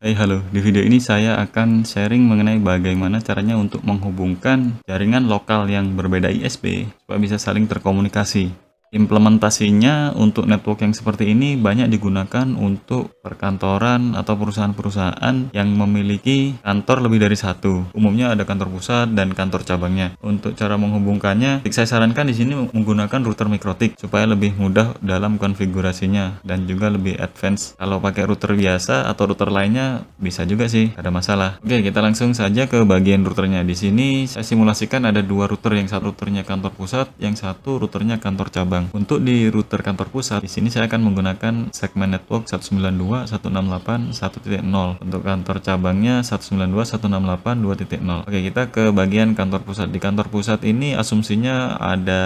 Hai halo, di video ini saya akan sharing mengenai bagaimana caranya untuk menghubungkan jaringan lokal yang berbeda ISP supaya bisa saling terkomunikasi. Implementasinya untuk network yang seperti ini banyak digunakan untuk perkantoran atau perusahaan-perusahaan yang memiliki kantor lebih dari satu. Umumnya ada kantor pusat dan kantor cabangnya. Untuk cara menghubungkannya, saya sarankan di sini menggunakan router MikroTik supaya lebih mudah dalam konfigurasinya dan juga lebih advance. Kalau pakai router biasa atau router lainnya bisa juga sih, ada masalah. Oke, kita langsung saja ke bagian routernya. Di sini saya simulasikan ada dua router, yang satu routernya kantor pusat, yang satu routernya kantor cabang. Untuk di router kantor pusat, di sini saya akan menggunakan segmen network 192.168.1.0. Untuk kantor cabangnya 192.168.2.0. Oke, kita ke bagian kantor pusat. Di kantor pusat ini asumsinya ada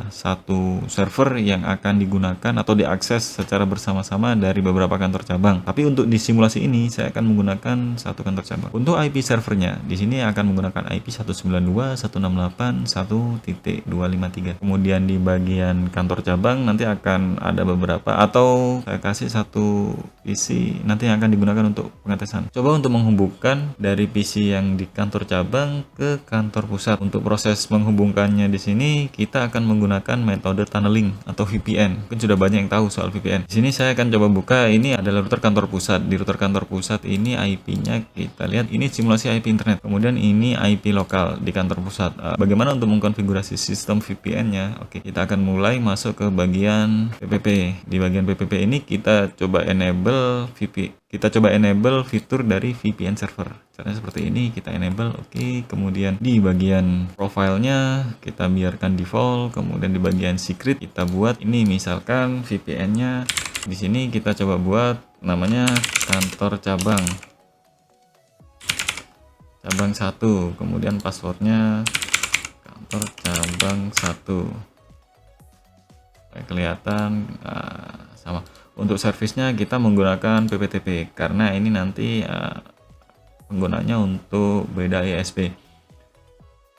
satu server yang akan digunakan atau diakses secara bersama-sama dari beberapa kantor cabang. Tapi untuk di simulasi ini saya akan menggunakan satu kantor cabang. Untuk IP servernya, di sini akan menggunakan IP 192.168.1.253. Kemudian di bagian kantor cabang nanti akan ada beberapa, atau saya kasih satu PC nanti yang akan digunakan untuk pengetesan. Coba untuk menghubungkan dari PC yang di kantor cabang ke kantor pusat. Untuk proses menghubungkannya di sini kita akan menggunakan metode tunneling atau VPN. Mungkin sudah banyak yang tahu soal VPN. Di sini saya akan coba buka, ini adalah router kantor pusat. Di router kantor pusat ini IP-nya kita lihat, ini simulasi IP internet. Kemudian ini IP lokal di kantor pusat. Bagaimana untuk mengkonfigurasi sistem VPN-nya? Oke, kita akan mulai masuk ke bagian PPP. Di bagian PPP ini kita coba enable fitur dari VPN server. Caranya seperti ini, kita enable. Oke, kemudian di bagian profilnya kita biarkan default, kemudian di bagian secret kita buat ini misalkan VPN-nya di sini kita coba buat namanya kantor cabang 1, kemudian passwordnya kantor cabang 1. Kelihatan sama. Untuk servisnya kita menggunakan PPTP karena ini nanti penggunanya untuk beda ISP.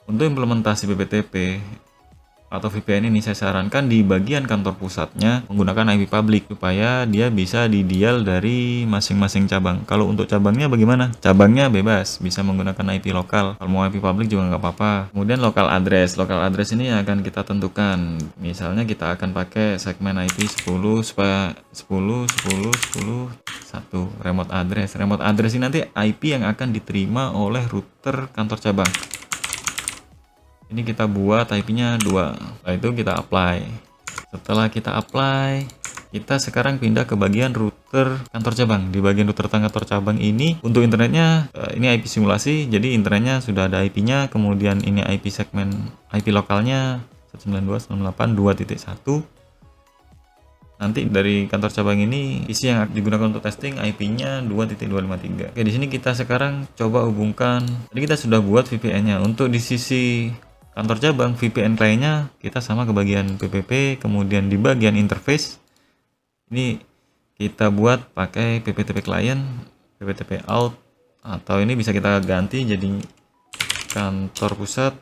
Untuk implementasi PPTP atau VPN ini saya sarankan di bagian kantor pusatnya menggunakan IP public supaya dia bisa didial dari masing-masing cabang. Kalau untuk cabangnya bagaimana? Cabangnya bebas, bisa menggunakan IP lokal. Kalau mau IP public juga nggak apa-apa. Kemudian local address ini akan kita tentukan. Misalnya kita akan pakai segmen IP 10 supaya 10 1 remote address. Remote address ini nanti IP yang akan diterima oleh router kantor cabang. Ini kita buat IP-nya 2. Setelah itu kita apply. Setelah kita apply, kita sekarang pindah ke bagian router kantor cabang. Di bagian router kantor cabang ini untuk internetnya ini IP simulasi, jadi internetnya sudah ada IP-nya. Kemudian ini IP segmen IP lokalnya 192.168.2.1. Nanti dari kantor cabang ini PC yang digunakan untuk testing IP-nya 2.253. Oke, di sini kita sekarang coba hubungkan. Jadi kita sudah buat VPN-nya. Untuk di sisi kantor cabang VPN kliennya kita sama ke bagian PPP, kemudian di bagian interface ini kita buat pakai PPTP client, PPTP out, atau ini bisa kita ganti jadi kantor pusat,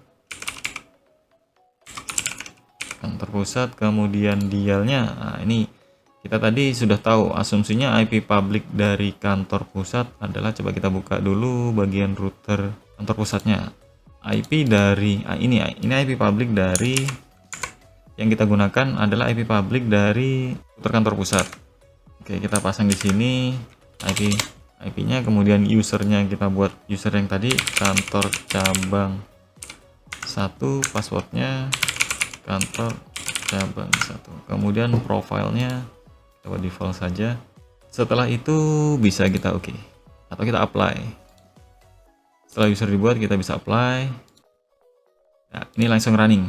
kemudian dialnya. Nah, ini kita tadi sudah tahu asumsinya IP public dari kantor pusat adalah, coba kita buka dulu bagian router kantor pusatnya. IP dari ini IP public dari yang kita gunakan adalah IP public dari router kantor pusat. Oke, kita pasang di sini IP-nya, kemudian usernya kita buat user yang tadi kantor cabang 1, passwordnya kantor cabang 1. Kemudian profilnya coba default saja. Setelah itu bisa kita oke atau kita apply. Setelah user dibuat kita bisa apply. Nah, ini langsung running.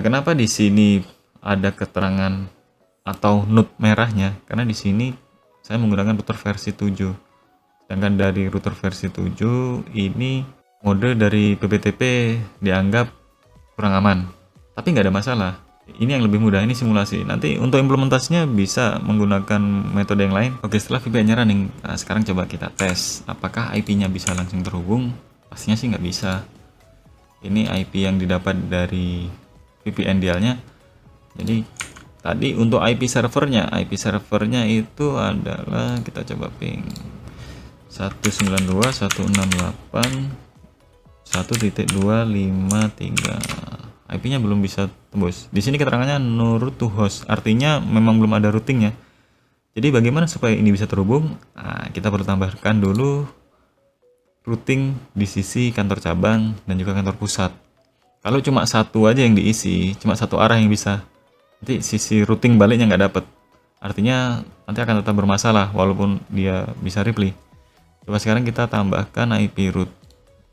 Kenapa di sini ada keterangan atau note merahnya? Karena di sini saya menggunakan router versi 7. Sedangkan dari router versi 7 ini mode dari PPTP dianggap kurang aman. Tapi nggak ada masalah. Ini yang lebih mudah, ini simulasi. Nanti untuk implementasinya bisa menggunakan metode yang lain. Oke, setelah VPN-nya running, nah sekarang coba kita tes apakah IP-nya bisa langsung terhubung. Pastinya sih nggak bisa. Ini IP yang didapat dari VPN dialnya. Jadi tadi untuk IP servernya itu adalah, kita coba ping 192.168.1.253. IP-nya belum bisa tembus. Di sini keterangannya no route to host, artinya memang belum ada routingnya. Jadi bagaimana supaya ini bisa terhubung? Nah, kita perlu tambahkan dulu routing di sisi kantor cabang dan juga kantor pusat. Kalau cuma satu aja yang diisi, cuma satu arah yang bisa, nanti sisi routing baliknya nggak dapet. Artinya nanti akan tetap bermasalah walaupun dia bisa reply. Coba sekarang kita tambahkan IP route.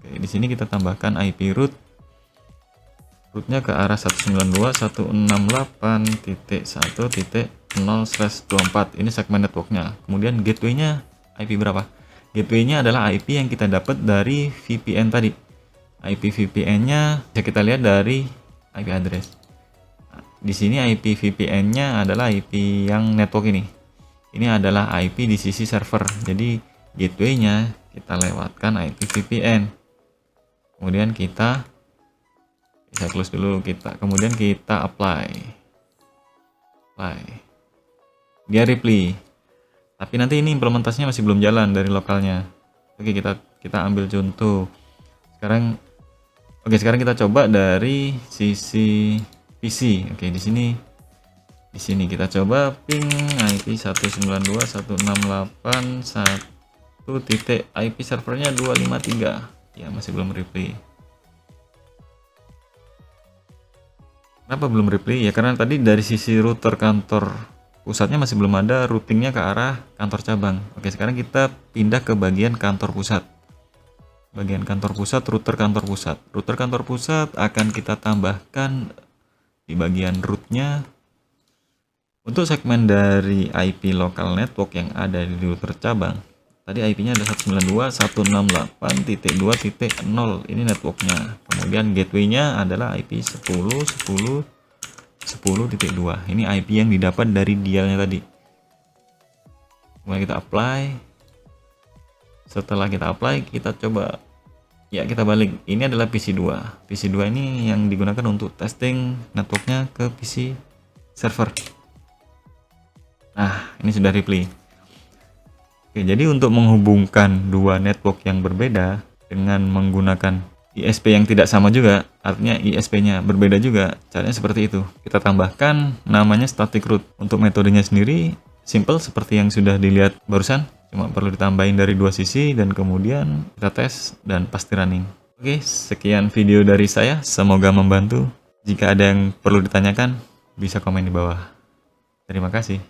Oke, di sini kita tambahkan IP route. Route-nya ke arah 192.168.1.0/24. Ini segmen networknya. Kemudian gateway-nya IP berapa? Gateway-nya adalah IP yang kita dapat dari VPN tadi. IP VPN-nya bisa kita lihat dari IP address. Nah, di sini IP VPN-nya adalah IP yang network ini. Ini adalah IP di sisi server. Jadi gateway-nya kita lewatkan IP VPN. Kemudian kita close dulu, kemudian kita apply. Dia reply. Tapi nanti ini implementasinya masih belum jalan dari lokalnya. Oke, kita ambil contoh. Sekarang kita coba dari sisi PC. Oke, di sini kita coba ping IP 192.168.1. IP servernya 253. Ya, masih belum reply. Kenapa belum reply? Ya karena tadi dari sisi router kantor pusatnya masih belum ada routingnya ke arah kantor cabang. Oke, sekarang kita pindah ke bagian kantor pusat. Bagian kantor pusat, router kantor pusat. Router kantor pusat akan kita tambahkan di bagian root-nya. Untuk segmen dari IP local network yang ada di router cabang, tadi IP-nya ada 192.168.2.0. Ini networknya. Kemudian gateway-nya adalah IP 10.10.10.2. Ini IP yang didapat dari dialnya tadi. Kemudian kita apply. Setelah kita apply, kita coba. Ya, kita balik. Ini adalah PC2. PC2 ini yang digunakan untuk testing networknya ke PC server. Nah, ini sudah reply. Oke, jadi untuk menghubungkan dua network yang berbeda dengan menggunakan ISP yang tidak sama juga, artinya ISP-nya berbeda juga, caranya seperti itu. Kita tambahkan namanya static route. Untuk metodenya sendiri, simple seperti yang sudah dilihat barusan, cuma perlu ditambahin dari dua sisi dan kemudian kita tes dan pasti running. Oke, sekian video dari saya, semoga membantu. Jika ada yang perlu ditanyakan, bisa komen di bawah. Terima kasih.